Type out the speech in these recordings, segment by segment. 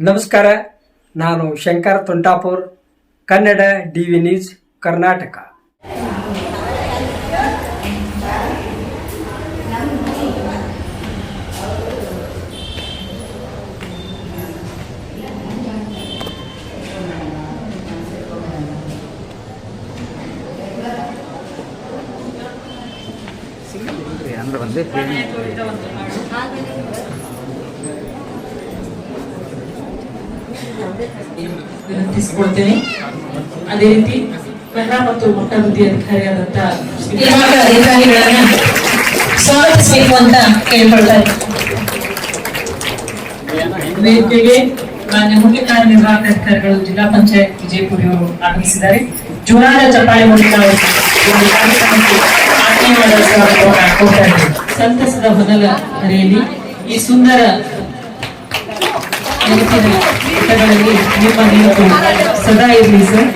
ನಮಸ್ಕಾರ, ನಾನು Shankar ತುಂಟಾಪುರ್, Kannada D V news Karnataka. ವಿನಂತಿಸಿಕೊಳ್ತೇನೆ. ಅದೇ ರೀತಿ ಕನ್ನಡ ಮತ್ತು ಮಟ್ಟಭಿವೃದ್ಧಿ ಅಧಿಕಾರಿಯಾದಂತಹ ಅಧಿಕಾರಿಗಳನ್ನ ಸ್ವಾಗತಿಸಬೇಕು ಅಂತ ಕೇಳ್ಕೊಳ್ತಾರೆ. ವೇದಿಕೆಗೆ ಮಾನ್ಯ ಮುಖ್ಯ ಕಾರ್ಯನಿರ್ವಾಹಕ ಅಧಿಕಾರಿಗಳು ಜಿಲ್ಲಾ ಪಂಚಾಯತ್ ವಿಜಯಪುರ ಅವರು ಆಗಮಿಸಿದ್ದಾರೆ. ಜೋರಾದ ಚಪ್ಪಾಳೆ ಮೂಲಕ ಆತ್ಮೀಯವಾದ ಸ್ವಾಗತವನ್ನು ಕೊಡ್ತಾರೆ. ಸಂತಸದ ಹೊನಲ ಹರೆಯಲ್ಲಿ ಈ ಸುಂದರ ಪುಟಗಳಲ್ಲಿ ನಿಮ್ಮ ನೆನಪು ಸದಾ ಇರಲಿ ಸರ್.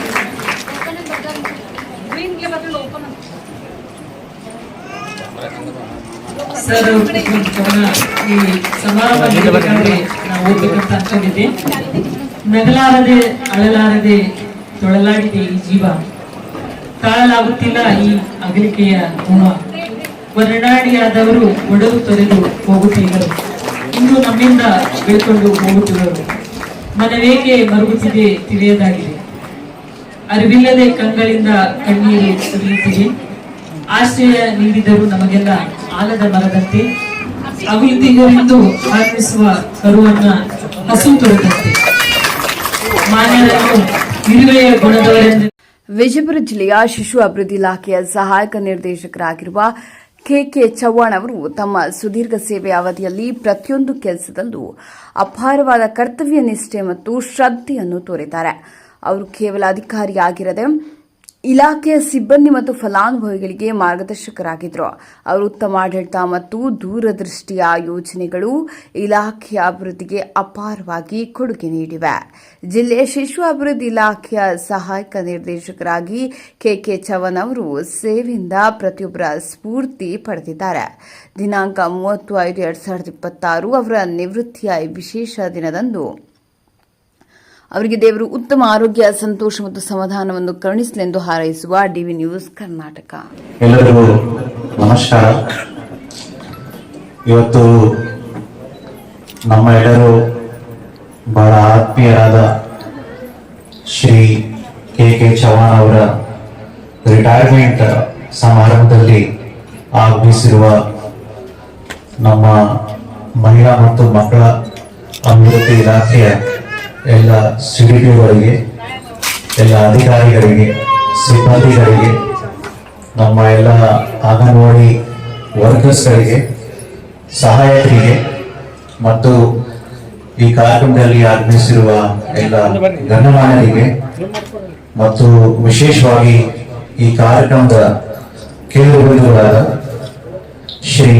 ಸರ್ ಈ ಸಮಾರಂಭ ನಾವು ಓದ್ಬೇಕಂತ ಅನ್ಕೊಂಡಿದ್ದೆ. ನಗಲಾರದೆ ಅಳಲಾರದೆ ತೊಳಲಾಡಿದೆ ಈ ಜೀವ, ತಾಳಲಾಗುತ್ತಿಲ್ಲ ಈ ಅಗಲಿಕೆಯ ನೋವ, ವರ್ಣಾಡಿಯಾದವರು ಒಡಲು ತೊರೆದು ಹೋಗುತ್ತೀವರು, ಇಂದು ನಮ್ಮಿಂದ ಬೆಳ್ಕೊಂಡು ಹೋಗುತ್ತಿರುವರು, ಮನವೇಕೆ ಮರುಗುತ್ತಿದೆ ತಿಳಿಯದಾಗಿದೆ, ಅರಿವಿಲ್ಲದೆ ಕಂಗಳಿಂದ ಕಣ್ಣೀರು ಸುರಿಯುತ್ತಿದೆ, ಆಶ್ರಯ ನೀಡಿದರು ನಮಗೆಲ್ಲ ಆಲದ ಮರದಂತೆ, ಅಭಿವೃದ್ಧಿಗರೆಂದು ಆರಂಭಿಸುವ ಕರುವನ್ನ ಹಸು ತೊರೆದಂತೆ, ಮಾನ್ಯರನ್ನು ಇರುವೆಯ ಗುಣದವರೆಂದು. ವಿಜಯಪುರ ಜಿಲ್ಲೆಯ ಶಿಶು ಅಭಿವೃದ್ಧಿ ಇಲಾಖೆಯ ಸಹಾಯಕ ನಿರ್ದೇಶಕರಾಗಿರುವ ಕೆಕೆ ಚವ್ಹಾಣ್ ಅವರು ತಮ್ಮ ಸುದೀರ್ಘ ಸೇವೆಯ ಅವಧಿಯಲ್ಲಿ ಪ್ರತಿಯೊಂದು ಕೆಲಸದಲ್ಲೂ ಅಪಾರವಾದ ಕರ್ತವ್ಯ ನಿಷ್ಠೆ ಮತ್ತು ಶ್ರದ್ಧೆಯನ್ನು ತೋರಿದ್ದಾರೆ. ಅವರು ಕೇವಲ ಅಧಿಕಾರಿಯಾಗಿರದೆ ಇಲಾಖೆಯ ಸಿಬ್ಬಂದಿ ಮತ್ತು ಫಲಾನುಭವಿಗಳಿಗೆ ಮಾರ್ಗದರ್ಶಕರಾಗಿದ್ದರು. ಅವರು ಉತ್ತಮ ಆಡಳಿತ ಮತ್ತು ದೂರದೃಷ್ಟಿಯ ಯೋಜನೆಗಳು ಇಲಾಖೆಯ ಅಭಿವೃದ್ಧಿಗೆ ಅಪಾರವಾಗಿ ಕೊಡುಗೆ ನೀಡಿವೆ. ಜಿಲ್ಲೆಯ ಶಿಶು ಅಭಿವೃದ್ಧಿ ಇಲಾಖೆಯ ಸಹಾಯಕ ನಿರ್ದೇಶಕರಾಗಿ ಕೆಕೆ ಚವ್ಹಾಣ್ ಅವರು ಸೇವೆಯಿಂದ ಪ್ರತಿಯೊಬ್ಬರ ಸ್ಫೂರ್ತಿ ಪಡೆದಿದ್ದಾರೆ. ದಿನಾಂಕ 30/5/2026 ಅವರ ನಿವೃತ್ತಿಯ ವಿಶೇಷ ದಿನದಂದು ಅವರಿಗೆ ದೇವರು ಉತ್ತಮ ಆರೋಗ್ಯ, ಸಂತೋಷ ಮತ್ತು ಸಮಾಧಾನವನ್ನು ಕರುಣಿಸಲೆಂದು ಹಾರೈಸುವ ಡಿವಿ ನ್ಯೂಸ್ ಕರ್ನಾಟಕ. ಎಲ್ಲರಿಗೂ ನಮಸ್ಕಾರ. ಇವತ್ತು ನಮ್ಮ ಎಲ್ಲರೂ ಬಹಳ ಆತ್ಮೀಯರಾದ ಶ್ರೀ ಕೆಕೆ ಚವ್ಹಾಣ್ ಅವರ ರಿಟೈರ್ಮೆಂಟ್ ಸಮಾರಂಭದಲ್ಲಿ ಆಗಮಿಸಿರುವ ನಮ್ಮ ಮಹಿಳಾ ಮತ್ತು ಮಕ್ಕಳ ಅಭಿವೃದ್ಧಿ ಇಲಾಖೆಯ ಎಲ್ಲ ಸಿಡಿಪಿಗಳಿಗೆ, ಎಲ್ಲ ಅಧಿಕಾರಿಗಳಿಗೆ, ಸಿಬ್ಬಂದಿಗಳಿಗೆ, ನಮ್ಮ ಎಲ್ಲ ಅಂಗನವಾಡಿ ವರ್ಕರ್ಸ್ಗಳಿಗೆ, ಸಹಾಯಕರಿಗೆ ಮತ್ತು ಈ ಕಾರ್ಯಕ್ರಮದಲ್ಲಿ ಆಗಮಿಸಿರುವ ಎಲ್ಲ ಗಣ್ಯಮಾನ್ಯರಿಗೆ ಮತ್ತು ವಿಶೇಷವಾಗಿ ಈ ಕಾರ್ಯಕ್ರಮದ ಕೇಂದ್ರಬಿಂದುಗಳಾದ ಶ್ರೀ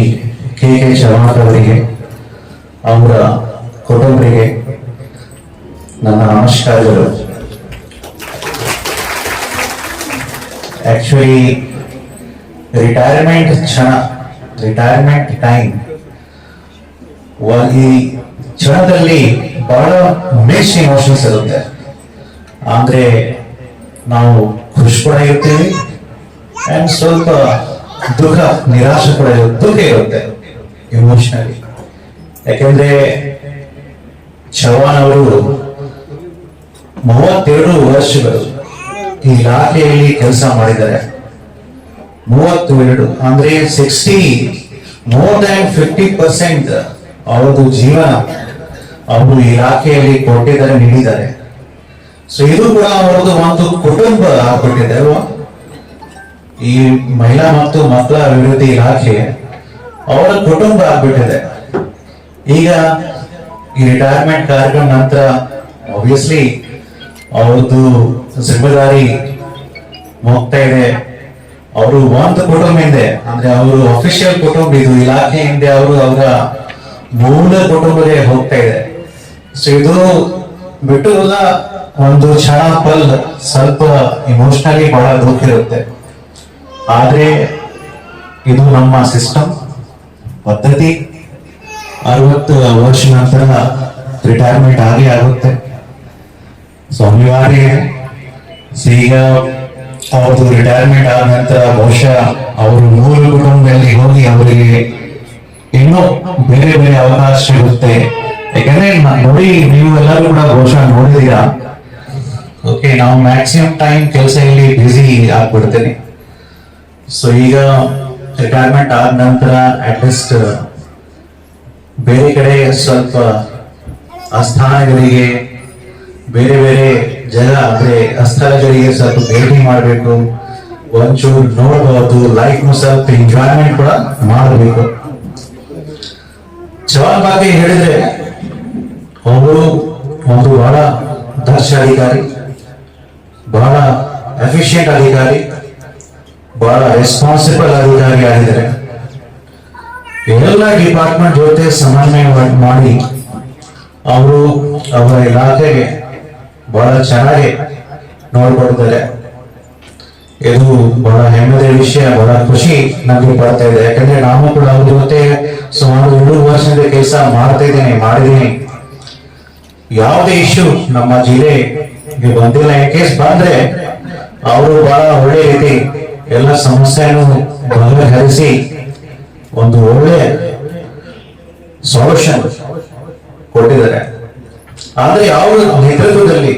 ಕೆಕೆ ಚವ್ಹಾಣ್ ಅವರಿಗೆ, ಅವರ ಕುಟುಂಬರಿಗೆ ನನ್ನ ನಮಸ್ಕಾರಗಳು. ಆಕ್ಚುಲಿ ರಿಟೈರ್ಮೆಂಟ್ ಟೈಮ್ ಈ ಕ್ಷಣದಲ್ಲಿ ಬಹಳ ಮಿಕ್ಸ್ ಇಮೋಷನ್ಸ್ ಇರುತ್ತೆ. ಅಂದ್ರೆ ನಾವು ಖುಷಿ ಕೂಡ ಇರ್ತೀವಿ ಅಂಡ್ ಸ್ವಲ್ಪ ದುಃಖ, ನಿರಾಶೆ ಕೂಡ ದುಃಖ ಇರುತ್ತೆ ಇಮೋಷನಲಿ. ಯಾಕೆಂದ್ರೆ ಚವ್ಹಾಣ್ ಅವರು 32 ವರ್ಷಗಳು ಈ ಇಲಾಖೆಯಲ್ಲಿ ಕೆಲಸ ಮಾಡಿದ್ದಾರೆ. 32 ಅಂದ್ರೆ 60, more than 50% ಅವರದು ಜೀವನ ಅವರು ಇಲಾಖೆಯಲ್ಲಿ ಕೊಟ್ಟಿದ್ದಾರೆ, ನೀಡಿದ್ದಾರೆ. ಸೊ ಇದು ಕೂಡ ಅವರದು ಒಂದು ಕುಟುಂಬ ಆಗ್ಬಿಟ್ಟಿದೆ ಅಲ್ವಾ. ಈ ಮಹಿಳಾ ಮತ್ತು ಮಕ್ಕಳ ಅಭಿವೃದ್ಧಿ ಇಲಾಖೆ ಅವರ ಕುಟುಂಬ ಆಗ್ಬಿಟ್ಟಿದೆ. ಈಗ ಈ ರಿಟೈರ್ಮೆಂಟ್ ಕಾರ್ಯಕ್ರಮ ನಂತರ ಆಬ್ವಿಯಸ್ಲಿ ಅವ್ರದ್ದು ಜಿಮ್ಮೆದಾರಿ ಹೋಗ್ತಾ ಇದೆ. ಅವರು ಒಂದು ಕುಟುಂಬ ಇದೆ, ಅಂದ್ರೆ ಅವರು ಅಫಿಷಿಯಲ್ ಕುಟುಂಬ, ಇದು ಇಲಾಖೆಯಿಂದ ಅವರು ಅವರ ಮೂಲ ಕುಟುಂಬಕ್ಕೆ ಹೋಗ್ತಾ ಇದೆ. ಸೊ ಇದು ಬಿಟ್ಟು ಒಂದು ಕ್ಷಣ ಪಲ್ ಸ್ವಲ್ಪ ಇಮೋಷನಲಿ ಬಹಳ ದುಃಖ ಇರುತ್ತೆ. ಆದ್ರೆ ಇದು ನಮ್ಮ ಸಿಸ್ಟಮ್ ಪದ್ಧತಿ. 60 ವರ್ಷ ನಂತರ ರಿಟೈರ್ಮೆಂಟ್ ಆಗೇ ಆಗುತ್ತೆ. ಸೊ ಅನಿವಾರ್ಯ ಇದೆ. ಸೊ ಈಗ ಅವ್ರದ್ದು ರಿಟೈರ್ಮೆಂಟ್ ಆದ ನಂತರ ಬಹುಶಃ ಅವರು ಮೂಲ ಕುಟುಂಬದಲ್ಲಿ ಹೋಗಿ ಅವರಿಗೆ ಇನ್ನೂ ಬೇರೆ ಬೇರೆ ಅವಕಾಶ ಸಿಗುತ್ತೆ. ಯಾಕಂದ್ರೆ ನೋಡಿ, ನೀವು ಎಲ್ಲರೂ ಕೂಡ ಬಹುಶಃ ನೋಡಿದೀರಾ. ಓಕೆ, ನಾವು ಮ್ಯಾಕ್ಸಿಮಮ್ ಟೈಮ್ ಕೆಲಸ ಇಲ್ಲಿ ಬ್ಯುಸಿ ಆಗ್ಬಿಡ್ತೇನೆ. ಸೊ ಈಗ ರಿಟೈರ್ಮೆಂಟ್ ಆದ ನಂತರ ಅಟ್ಲೀಸ್ಟ್ ಬೇರೆ ಕಡೆ ಸ್ವಲ್ಪ ಆಸ್ಥಾನಗಳಿಗೆ, ಬೇರೆ ಬೇರೆ ಜಾಗ ಅಂದ್ರೆ ಸ್ಥಳಗಳಿಗೆ ಸ್ವಲ್ಪ ಭೇಟಿ ಮಾಡಬೇಕು, ಒಂಚೂರು ನೋಡಬಹುದು, ಲೈಫ್ ಸ್ವಲ್ಪ ಎಂಜಾಯ್ಮೆಂಟ್ ಕೂಡ ಮಾಡಬೇಕು. ಚವಾನ್ ಬಗ್ಗೆ ಹೇಳಿದ್ರೆ ಅವರು ಒಂದು ಬಹಳ ದಕ್ಷ ಅಧಿಕಾರಿ, ಬಹಳ ಎಫಿಷಿಯಂಟ್ ಅಧಿಕಾರಿ, ಬಹಳ ರೆಸ್ಪಾನ್ಸಿಬಲ್ ಅಧಿಕಾರಿ ಆಗಿದ್ದಾರೆ. ಎಲ್ಲ ಡಿಪಾರ್ಟ್ಮೆಂಟ್ ಜೊತೆ ಸಮನ್ವಯ ಮಾಡಿ ಅವರು ಅವರ ಇಲಾಖೆಗೆ ಬಹಳ ಚೆನ್ನಾಗಿ ನೋಡ್ಕೊಡ್ತಾರೆ. ಇದು ಬಹಳ ಹೆಮ್ಮೆಯ ವಿಷಯ, ಬಹಳ ಖುಷಿ ನಮಗೆ ಪಡ್ತಾ ಇದೆ. ಯಾಕಂದ್ರೆ ನಾನು ಕೂಡ ಅವ್ರ ಜೊತೆ ಸುಮಾರು 2 ವರ್ಷದಿಂದ ಕೆಲಸ ಮಾಡಿದ್ದೀನಿ. ಯಾವುದೇ ಇಶ್ಯೂ ನಮ್ಮ ಜಿಲ್ಲೆಗೆ ಬಂದಿಲ್ಲ. ಕೇಸ್ ಬಂದ್ರೆ ಅವರು ಬಹಳ ಒಳ್ಳೆ ರೀತಿ ಎಲ್ಲ ಸಮಸ್ಯೆಯನ್ನು ಬಗೆಹರಿಸಿ ಒಂದು ಒಳ್ಳೆ ಸೊಲ್ಯೂಷನ್ ಕೊಟ್ಟಿದ್ದಾರೆ. ಆದ್ರೆ ಅವರ ನೇತೃತ್ವದಲ್ಲಿ,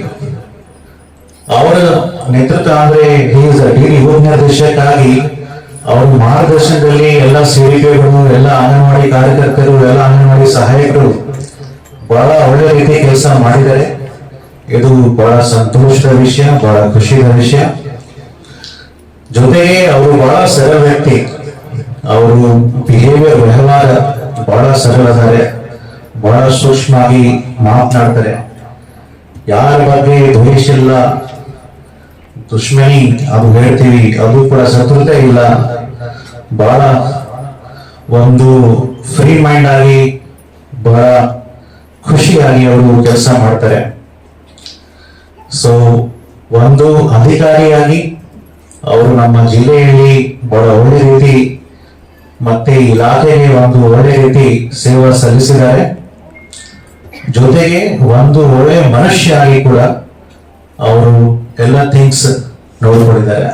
ಅವರ ನೇತೃತ್ವ ಅಂದ್ರೆ ಡಿಡಿ ಉಪನಿರ್ದೇಶಕಾಗಿ ಅವರ ಮಾರ್ಗದರ್ಶನದಲ್ಲಿ ಎಲ್ಲ ಸೇವಿಕೆಗಳು, ಎಲ್ಲ ಅಂಗನವಾಡಿ ಕಾರ್ಯಕರ್ತರು, ಎಲ್ಲ ಅಂಗನವಾಡಿ ಸಹಾಯಕರು ಬಹಳ ಒಳ್ಳೆ ರೀತಿ ಕೆಲಸ ಮಾಡಿದ್ದಾರೆ. ಇದು ಬಹಳ ಸಂತೋಷದ ವಿಷಯ, ಬಹಳ ಖುಷಿಯ ವಿಷಯ. ಜೊತೆಗೆ ಅವರು ಬಹಳ ಸರಳ ವ್ಯಕ್ತಿ, ಅವರು ಬಿಹೇವಿಯರ್, ವ್ಯವಹಾರ ಬಹಳ ಸರಳ ಇದ್ದಾರೆ, ಬಹಳ ಸೂಕ್ಷ್ಮವಾಗಿ ಮಾತನಾಡ್ತಾರೆ. ಯಾರ ಬಗ್ಗೆ ದ್ವೇಷ ಇಲ್ಲ, ದುಶ್ಮನಿ ಅದು ಹೇಳ್ತೀವಿ, ಅದು ಕೂಡ ಶತ್ರುತೆ ಇಲ್ಲ. ಬಹಳ ಒಂದು ಫ್ರೀ ಮೈಂಡ್ ಆಗಿ, ಬಹಳ ಖುಷಿಯಾಗಿ ಅವರು ಕೆಲಸ ಮಾಡ್ತಾರೆ. ಸೊ ಒಂದು ಅಧಿಕಾರಿಯಾಗಿ ಅವರು ನಮ್ಮ ಜಿಲ್ಲೆಯಲ್ಲಿ ಬಹಳ ಒಳ್ಳೆ ರೀತಿ ಮತ್ತೆ ಇಲಾಖೆಗೆ ಒಂದು ಒಳ್ಳೆ ರೀತಿ ಸೇವೆ ಸಲ್ಲಿಸಿದ್ದಾರೆ. ಜೊತೆಗೆ ಒಂದು ಒಳ್ಳೆ ಮನುಷ್ಯ ಆಗಿ ಕೂಡ ಅವರು ಎಲ್ಲ ಥಿಂಗ್ಸ್ ನೋಡ್ಕೊಂಡಿದ್ದಾರೆ.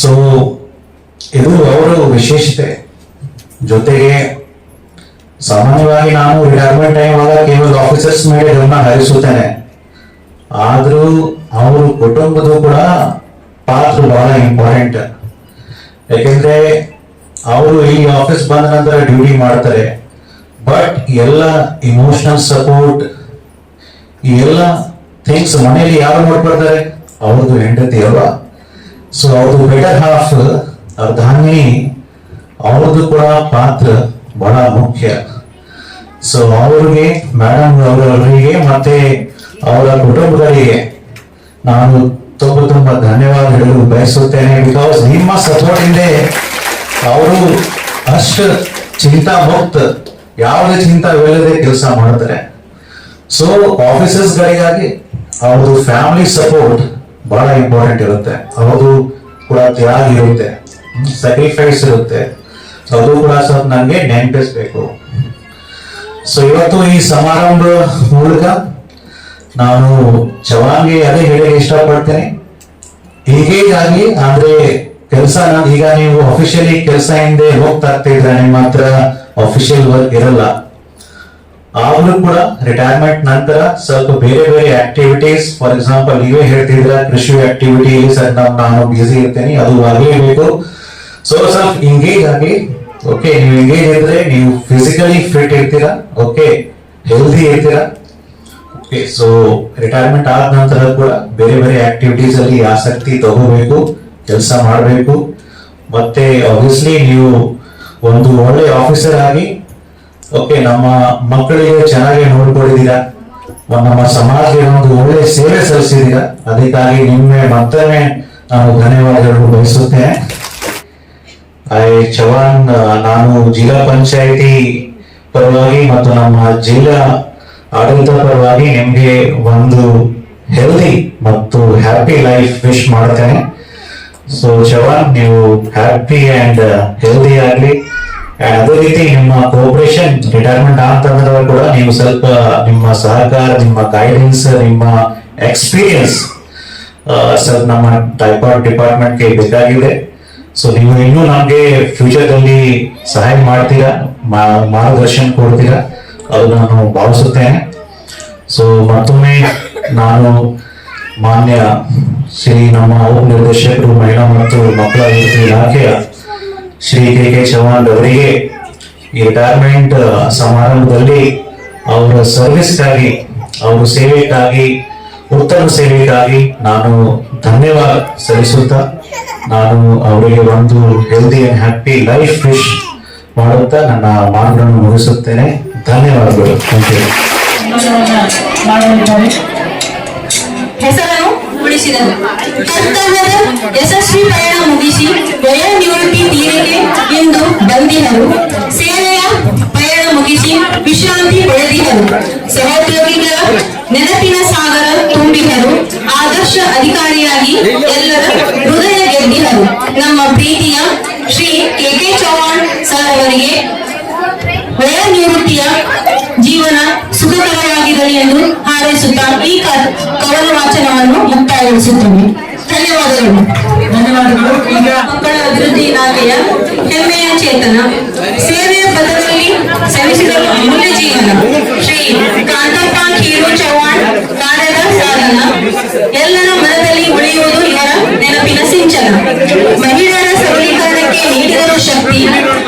ಸೊ ಇದು ಅವರು ವಿಶೇಷತೆ. ಜೊತೆಗೆ ಸಾಮಾನ್ಯವಾಗಿ ನಾನು ರಿಟೈರ್ಮೆಂಟ್ ಟೈಮ್ ಆಗ ಕೇವಲ ಆಫೀಸರ್ಸ್ ಮೇಲೆ ಗಮನ ಹರಿಸುತ್ತೇನೆ. ಆದ್ರೂ ಅವರು ಕುಟುಂಬದ ಕೂಡ ಪಾತ್ರ ಬಹಳ ಇಂಪಾರ್ಟೆಂಟ್. ಯಾಕೆಂದ್ರೆ ಅವರು ಈ ಆಫೀಸ್ ಬಂದ ನಂತರ ಡ್ಯೂಟಿ ಮಾಡ್ತಾರೆ, ಬಟ್ ಎಲ್ಲ ಇಮೋಷನಲ್ ಸಪೋರ್ಟ್, ಈ ಎಲ್ಲ ಥಿಂಗ್ಸ್ ಮನೆಯಲ್ಲಿ ಯಾರು ನೋಡ್ಕೊಳ್ತಾರೆ? ಅವ್ರದ್ದು ಹೆಂಡತಿ ಅಲ್ವಾ. ಸೊ ಅವ್ರದ್ದು ಬೆಟರ್ ಹಾಫ್ ಅರ್ಧಾಂಗಿನಿ, ಅವ್ರದ್ದು ಕೂಡ ಪಾತ್ರ ಬಹಳ ಮುಖ್ಯ. ಸೊ ಅವ್ರಿಗೆ, ಮೇಡಮ್ ಅವರಿಗೆ ಮತ್ತೆ ಅವರ ಕುಟುಂಬದವರಿಗೆ ನಾನು ತುಂಬಾ ಧನ್ಯವಾದ ಹೇಳಲು ಬಯಸುತ್ತೇನೆ. ಬಿಕಾಸ್ ನಿಮ್ಮ ಸಪೋರ್ಟ್ ಇಂದೇ ಅವರು ಅಷ್ಟು ಚಿಂತಾ ಮುಕ್ತ, ಯಾವುದೇ ಚಿಂತಾವಿಲ್ಲದೆ ಕೆಲಸ ಮಾಡ್ತಾರೆ. ಸೊ ಆಫೀಸರ್ಸ್ ಗಳಿಗಾಗಿ ಅವ್ರದ್ದು ಫ್ಯಾಮಿಲಿ ಸಪೋರ್ಟ್ ಬಹಳ ಇಂಪಾರ್ಟೆಂಟ್ ಇರುತ್ತೆ. ಅವ್ರದ್ದು ಕೂಡ ತ್ಯಾಗ ಇರುತ್ತೆ, ಸ್ಯಾಕ್ರಿಫೈಸ್ ಇರುತ್ತೆ. ಅದು ಕೂಡ ಸ್ವಲ್ಪ ನಂಗೆ ನೆನಪಿಸ್ಬೇಕು. ಸೊ ಇವತ್ತು ಈ ಸಮಾರಂಭ ಮೂಲಕ ನಾನು ಚವಾನ್ಗೆ ಅದೇ ಹೇಳಿ ಇಷ್ಟಪಡ್ತೇನೆ. ಹೀಗಾಗಿ ಅಂದ್ರೆ ಕೆಲಸ ಈಗ ನೀವು ಅಫಿಷಿಯಲಿ ಕೆಲಸ ಹಿಂದೆ ಹೋಗ್ತಾ ಇದ್ರೆ ನಿಮ್ಮ ಹತ್ರ ಅಫಿಷಿಯಲ್ ವರ್ಕ್ ಇರಲ್ಲ. ಆದ್ರೂ ಕೂಡ ರಿಟೈರ್ಮೆಂಟ್ ನಂತರ ಸ್ವಲ್ಪ ಬೇರೆ ಬೇರೆ ಆಕ್ಟಿವಿಟೀಸ್, ಫಾರ್ ಎಕ್ಸಾಂಪಲ್ ನೀವೇ ಹೇಳ್ತಿದ್ರ ಕೃಷಿ ಆಕ್ಟಿವಿಟಿ ನಾನು ಬ್ಯುಸಿ ಇರ್ತೇನೆ, ಅದು ಆಗಲೇಬೇಕು. ಸೊ ಸ್ವಲ್ಪ ಎಂಗೇಜ್ ಆಗಿ. ಓಕೆ, ನೀವು ಎಂಗೇಜ್ ಇದ್ರೆ ನೀವು ಫಿಸಿಕಲಿ ಫಿಟ್ ಇರ್ತೀರಾ, ಓಕೆ, ಹೆಲ್ದಿ ಇರ್ತೀರಾ. ಓಕೆ, ಸೊ ರಿಟೈರ್ಮೆಂಟ್ ಆದ ನಂತರ ಕೂಡ ಬೇರೆ ಬೇರೆ ಆಕ್ಟಿವಿಟೀಸ್ ಅಲ್ಲಿ ಆಸಕ್ತಿ ತಗೋಬೇಕು, ಕೆಲಸ ಮಾಡಬೇಕು. ಮತ್ತೆ ಆಬ್ವಿಯಸ್ಲಿ ನೀವು ಒಂದು ಒಳ್ಳೆ ಆಫೀಸರ್ ಆಗಿ, ಓಕೆ, ನಮ್ಮ ಮಕ್ಕಳಿಗೆ ಚೆನ್ನಾಗಿ ನೋಡ್ಕೊಂಡಿದ್ದೀರಾ, ನಮ್ಮ ಸಮಾಜಕ್ಕೆ ಒಂದು ಒಳ್ಳೆ ಸೇವೆ ಸಲ್ಲಿಸಿದ್ದೀರಾ. ಅದಕ್ಕಾಗಿ ನಿಮ್ಮೆ ಮತ್ತೊಮ್ಮೆ ನಾನು ಧನ್ಯವಾದಗಳು ಬಯಸುತ್ತೇನೆ. ಚವಾನ್, ನಾನು ಜಿಲ್ಲಾ ಪಂಚಾಯಿತಿ ಪರವಾಗಿ ಮತ್ತು ನಮ್ಮ ಜಿಲ್ಲಾ ಆಡಳಿತ ಪರವಾಗಿ ನಿಮ್ಗೆ ಒಂದು ಹೆಲ್ದಿ ಮತ್ತು ಹ್ಯಾಪಿ ಲೈಫ್ ವಿಶ್ ಮಾಡ್ತೇನೆ. ಸೊ ಚವಾನ್, ನೀವು ಹ್ಯಾಪಿ ಅಂಡ್ ಹೆಲ್ದಿ ಆಗಲಿ, ಅದೇ ರೀತಿ ನಿಮ್ಮ ಕೋಆಪರೇಷನ್ ರಿಟೈರ್ಮೆಂಟ್ ಅಂತಂದ್ರೆ ಕೂಡ ನೀವು ಸ್ವಲ್ಪ ನಿಮ್ಮ ಸಹಕಾರ, ನಿಮ್ಮ ಗೈಡೆನ್ಸ್, ನಿಮ್ಮ ಎಕ್ಸ್ಪೀರಿಯನ್ಸ್ ಸ್ವಲ್ಪ ನಮ್ಮ ಡಿಪಾರ್ಟ್ಮೆಂಟ್ಗೆ ಬೇಕಾಗಿದೆ. ಸೊ ನೀವು ಇನ್ನೂ ನಮಗೆ ಫ್ಯೂಚರ್ದಲ್ಲಿ ಸಹಾಯ ಮಾಡ್ತೀರಾ, ಮಾರ್ಗದರ್ಶನ ಕೊಡ್ತೀರಾ, ಅದು ನಾನು ಭಾವಿಸುತ್ತೇನೆ. ಸೊ ಮತ್ತೊಮ್ಮೆ ನಾನು ಮಾನ್ಯ ಶ್ರೀ ನಮ್ಮ ಉಪನಿರ್ದೇಶಕರು ಮಹಿಳಾ ಮತ್ತು ಮಕ್ಕಳ ಅಭಿವೃದ್ಧಿ ಇಲಾಖೆಯ ಶ್ರೀ ಕೆ ಚವ್ಹಾಣ್ ಅವರಿಗೆ ಈ ರಿಟೈರ್ಮೆಂಟ್ ಸಮಾರಂಭದಲ್ಲಿ ಅವರ ಸರ್ವಿಸ್ಗಾಗಿ, ಅವರ ಸೇವೆಗಾಗಿ, ಉತ್ತಮ ಸೇವೆಗಾಗಿ ನಾನು ಧನ್ಯವಾದ ಸಲ್ಲಿಸುತ್ತಾ ನಾನು ಅವರಿಗೆ ಒಂದು healthy and happy life wish ಮಾಡುತ್ತಾ ನನ್ನ ಮಾತುಗಳನ್ನು ಮುಗಿಸುತ್ತೇನೆ. ಧನ್ಯವಾದಗಳು. Thank you. ಮಾಡಲಿದ್ದಾರೆ. ಹೆಸರನ್ನು ಉಳಿಸಿದರು. ಕರ್ತವ್ಯದ ಯಶಸ್ವಿ ಪಯಣ ಮುಗಿಸಿ ವಯೋನಿವೃತ್ತಿ ತೀರಿಕೆ ಎಂದು ಬಂದಿದ್ದರು. ಸೇವೆಯ ಪಯಣ ಮುಗಿಸಿ ವಿಶ್ರಾಂತಿ ಪಡೆದಿದ್ದರು. ಸಹೋದ್ಯೋಗಿಗಳ ನೆನಪಿನ ಸಾಗರ ತುಂಬಿದರು. ಆದರ್ಶ ಅಧಿಕಾರಿಯಾಗಿ ಎಲ್ಲರ ಹೃದಯ ಗೆದ್ದಿದ್ದರು. ನಮ್ಮ ಪ್ರೀತಿಯ ಶ್ರೀ ಕೆ ಚವ್ಹಾಣ್ ಸರ್ ಅವರಿಗೆ ವಯೋನಿವೃತ್ತಿಯ ಜೀವನ ಸುಖಕರವಾಗಿರಲಿ ಎಂದು ಹಾರೈಸುತ್ತಾ ಈ ಕವನ ವಾಚನವನ್ನು ಮುಕ್ತಾಯಗೊಳಿಸುತ್ತೇವೆ. ಧನ್ಯವಾದಗಳು. ಧನ್ಯವಾದಗಳು. ಈಗ ಮಕ್ಕಳ ಅಭಿವೃದ್ಧಿ ಇಲಾಖೆಯ ಹೆಮ್ಮೆಯ ಚೇತನ, ಸೇವೆಯ ಪದದಲ್ಲಿ ಸವಿಸಿದ ಅಮೂಲ್ಯ ಜೀವನ ಶ್ರೀ ಕಾಂತಪ್ಪ ಕೀರು ಚವ್ಹಾಣ್ ಕಾರ್ಯದ ಸಾಧನ, ಎಲ್ಲರ ಮನದಲ್ಲಿ ಉಳಿಯುವುದು ಇವರ ನೆನಪಿನ ಸಿಂಚನ. ಮಹಿಳೆಯರ ಸಬಲೀಕರಣಕ್ಕೆ ನೀಡಿದರು ಶಕ್ತಿ,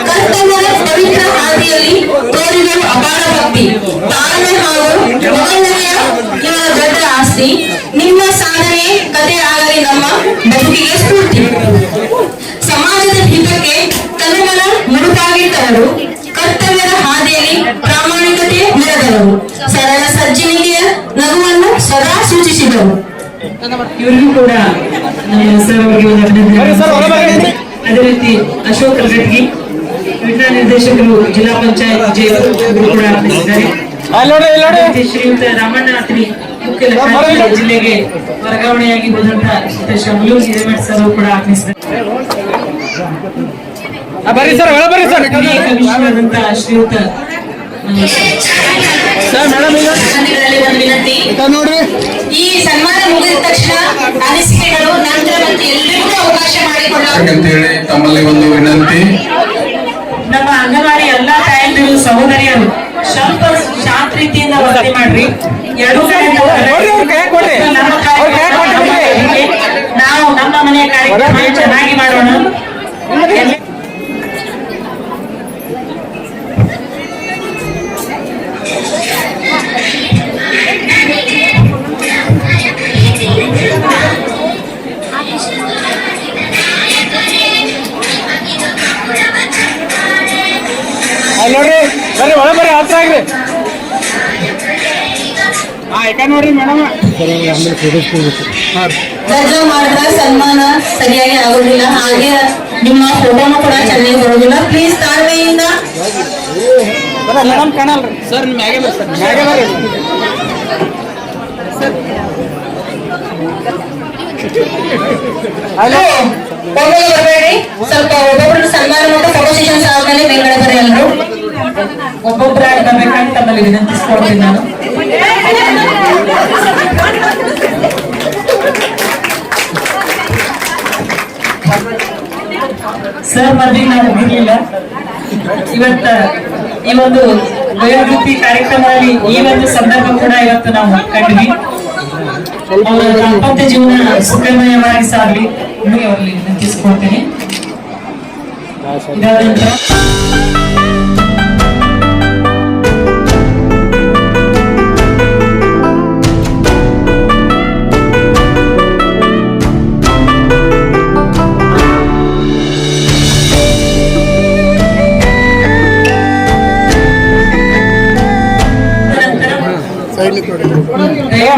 ಕರ್ತವ್ಯದ ಪವಿತ್ರ ಹಾದಿಯಲ್ಲಿ ತೋರಿದರು ಅಪಾರ ಭಕ್ತಿ. ತಾಳ್ಮೆ ಹಾಗೂ ಮೊದಲನೆಯ ಇವರ ದೊಡ್ಡ ಆಸ್ತಿ. ನಿಮ್ಮ ಸಾಧನೆ ಕಥೆ ಆಗಲಿ ನಮ್ಮ ಬದುಕಿಗೆ ಸ್ಫೂರ್ತಿ. ಸಮಾಜದ ಹಿತಕ್ಕೆ ತನುಮನ ಮುಡುಪಾಗಿಟ್ಟವರು, ಕರ್ತವ್ಯದ ಹಾದಿಯಲ್ಲಿ ಪ್ರಾಮಾಣಿಕತೆ ಮೆರೆದವರು, ಸರಳ ಸಜ್ಜನಿಕೆಯ ನಗುವನ್ನು ಸದಾ ಸೂಚಿಸಿದರು. ಇವರಿಗೂ ಕೂಡ ನಮ್ಮ ಸರ್ ಅವರಿಗೆ ಒಂದು ಅಭಿನಂದನೆ. ಅದೇ ರೀತಿ ಅಶೋಕ್ ರಗಟ್ಗಿ ವಿಜ್ಞಾನ ನಿರ್ದೇಶಕರು ಜಿಲ್ಲಾ ಪಂಚಾಯತ್ ವಿಜಯಪುರ ಕೂಡ ಆಗಮಿಸಿದ್ದಾರೆ. ಅದೇ ರೀತಿ ಶ್ರೀಯುತ ರಾಮಣ್ಣ ಅತ್ರಿ ಮುಖ್ಯ ಲೆಕ್ಕಾಧಿಕಾರಿ ಜಿಲ್ಲೆಗೆ ವರ್ಗಾವಣೆಯಾಗಿ ಹೋದಂತಹ ಶ್ರೀ ಮಯೂರ್ ಹಿರೇಮಠ್ ಸರ್ ಕೂಡ ಆಗಮಿಸಿದ್ದಾರೆ. ವಿಶ್ವದಂತಹ ಶ್ರೀಯುತ ಸಂಘಗಳಲ್ಲಿ ಒಂದು ವಿನಂತಿ. ಈ ಸನ್ಮಾನ ಮುಗಿದ ತಕ್ಷಣ ಅನಿಸಿಕೆಗಳು ನಂತರ ಮತ್ತೆ ಎಲ್ಲರಿಗೂ ಅವಕಾಶ ಮಾಡಿಕೊಳ್ಳ ಅಂತೇಳಿ ತಮ್ಮಲ್ಲಿ ಒಂದು ವಿನಂತಿ. ನಮ್ಮ ಅಂಗನವಾಡಿ ಎಲ್ಲಾ ತಾಯಂದಿರು ಸಹೋದರಿಯರು ಸ್ವಲ್ಪ ಶಾಂತ ರೀತಿಯಿಂದ ವರ್ತನೆ ಮಾಡ್ರಿ. ಎರಡೂ ಕಡೆ ನಮ್ಮ ಕಾರ್ಯಕ್ರಮ ನಾವು ನಮ್ಮ ಮನೆಯ ಕಾರ್ಯಕ್ರಮ ಚೆನ್ನಾಗಿ ಮಾಡೋಣ. ನೋಡ್ರಿ ಬರ್ರಿ ಒಳ ಬರ್ರಿ ಹತ್ರ ಆಗ್ರಿ. ನೋಡ್ರಿ ಮೇಡಮ್ ದರ್ಜಾ ಮಾಡಿದ್ರೆ ಸನ್ಮಾನ ಸರಿಯಾಗಿ ಆಗೋದಿಲ್ಲ, ಹಾಗೆ ನಿಮ್ಮ ಫೋಟೋನು ಕೂಡ ಚೆನ್ನಾಗಿ ಬರೋದಿಲ್ಲ. ಪ್ಲೀಸ್ ತಾಳ್ಮೆಯಿಂದ ಮೇಡಮ್ ಕಾಣಲ್ರಿ ಸರ್. ಮ್ಯಾಗೆ ಬರ್ರಿ ಸರ್, ಮ್ಯಾಗೆ ಬರ್ರಿ. ಒಬ್ಬೊಬ್ಬರು ಬರಬೇಡಿ, ಸ್ವಲ್ಪ ಒಬ್ಬೊಬ್ರು ಸನ್ಮಾನ ಮತ್ತು ಫೋಟೋ ಸೆಷನ್ಸ್ ಆದ್ಮೇಲೆ ಮೇಲ್ಗಡೆ ಬರ್ರಿ ಎಲ್ಲರೂ. ಒಬ್ಬೊಬ್ಬರಾಗಿ ಬರ್ಬೇಕಂತ ತಮ್ಮಲ್ಲಿ ವಿನಂತಿಸ್ಕೊಳ್ತೀನಿ ನಾನು. ಸರ್ ಮದ್ವೆ ನಾವು ಹೋಗಿರ್ಲಿಲ್ಲ. ಇವತ್ತ ಈ ಒಂದು ವಯೋವೃತ್ತಿ ಕಾರ್ಯಕ್ರಮದಲ್ಲಿ ಈ ಒಂದು ಸಂದರ್ಭ ಕೂಡ ಇವತ್ತು ನಾವು ಕಂಡ್ವಿ. ಅವರ ದಾಂಪತ್ಯ ಜೀವನ ಸುಖಮಯವಾಗಿ ಸಾಗಲಿ ಅವರಲ್ಲಿ ವಿನಂತಿಸ್ಕೊಳ್ತೇನೆ. ಇದಾದ ನಂತರ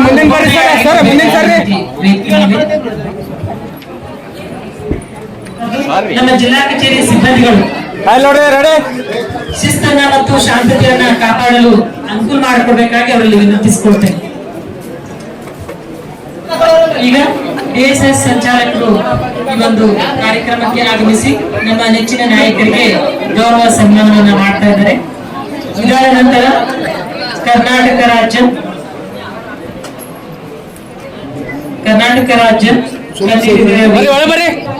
ಮುಂದಿನ ಬರ್ರಿ ಸರ್, ಮುಂದಿನ ಸರ್ರಿ. ನಮ್ಮ ಜಿಲ್ಲಾ ಕಚೇರಿ ಸಿಬ್ಬಂದಿಗಳು ನೋಡ್ರಿ ರೆಡಿ. ಶಿಸ್ತನ್ನ ಮತ್ತು ಶಾಂತತೆಯನ್ನ ಕಾಪಾಡಲು ಅನುಕೂಲ ಮಾಡಿಕೊಡ್ಬೇಕಾಗಿ ಅವರಲ್ಲಿ ವಿನಂತಿಸಿಕೊಳ್ತೇನೆ. ಈಗ DSS ಸಂಚಾಲಕರು ಈ ಒಂದು ಕಾರ್ಯಕ್ರಮಕ್ಕೆ ಆಗಮಿಸಿ ನಮ್ಮ ನೆಚ್ಚಿನ ನಾಯಕರಿಗೆ ಗೌರವ ಸನ್ಮಾನವನ್ನು ಮಾಡ್ತಾ ಇದ್ದಾರೆ. ಇದಾದ ನಂತರ ಕರ್ನಾಟಕ ರಾಜ್ಯ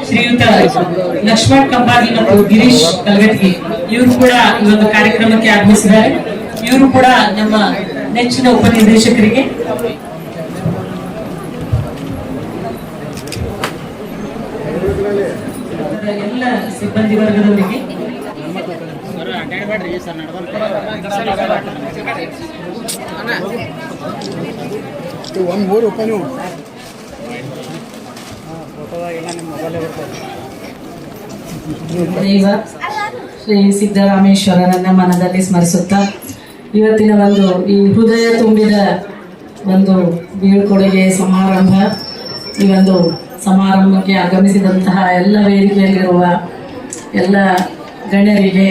ಶ್ರೀಯುತ ಲಕ್ಷ್ಮಣ್ ಕಂಬಾಗಿ ಮತ್ತು ಗಿರೀಶ್ ಕಲ್ಗಟ್ಟಿ ಇವರು ಕೂಡ ಈ ಒಂದು ಕಾರ್ಯಕ್ರಮಕ್ಕೆ ಆಗಮಿಸಿದ್ದಾರೆ. ಇವರು ಕೂಡ ನಮ್ಮ ನೆಚ್ಚಿನ ಉಪನಿರ್ದೇಶಕರಿಗೆ ಎಲ್ಲ ಸಿಬ್ಬಂದಿ ವರ್ಗದವರಿಗೆ ದೈವ ಶ್ರೀ ಸಿದ್ದರಾಮೇಶ್ವರನನ್ನ ಮನದಲ್ಲಿ ಸ್ಮರಿಸುತ್ತಾ ಇವತ್ತಿನ ಒಂದು ಈ ಹೃದಯ ತುಂಬಿದ ಒಂದು ಬೀಳ್ಕೊಡುಗೆ ಸಮಾರಂಭ, ಈ ಒಂದು ಸಮಾರಂಭಕ್ಕೆ ಆಗಮಿಸಿದಂತಹ ಎಲ್ಲ ವೇದಿಕೆಯಲ್ಲಿರುವ ಎಲ್ಲ ಗಣ್ಯರಿಗೆ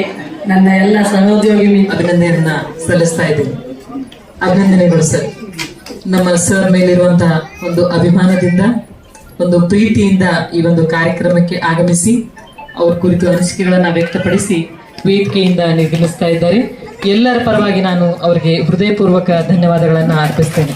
ನನ್ನ ಎಲ್ಲ ಸಹೋದ್ಯೋಗಿ ಅಭಿನಂದನೆಯನ್ನ ಸಲ್ಲಿಸ್ತಾ ಇದ್ದೀನಿ. ಅಭಿನಂದನೆಗಳು ಸರ್. ನಮ್ಮ ಸರ್ ಮೇಲಿರುವಂತಹ ಒಂದು ಅಭಿಮಾನದಿಂದ, ಒಂದು ಪ್ರೀತಿಯಿಂದ ಈ ಒಂದು ಕಾರ್ಯಕ್ರಮಕ್ಕೆ ಆಗಮಿಸಿ ಅವ್ರ ಕುರಿತು ಅನಿಸಿಕೆಗಳನ್ನ ವ್ಯಕ್ತಪಡಿಸಿ ವೇದಿಕೆಯಿಂದ ನಿರ್ಗಮಿಸ್ತಾ ಇದ್ದಾರೆ. ಎಲ್ಲರ ಪರವಾಗಿ ನಾನು ಅವರಿಗೆ ಹೃದಯಪೂರ್ವಕ ಧನ್ಯವಾದಗಳನ್ನ ಅರ್ಪಿಸ್ತೇನೆ.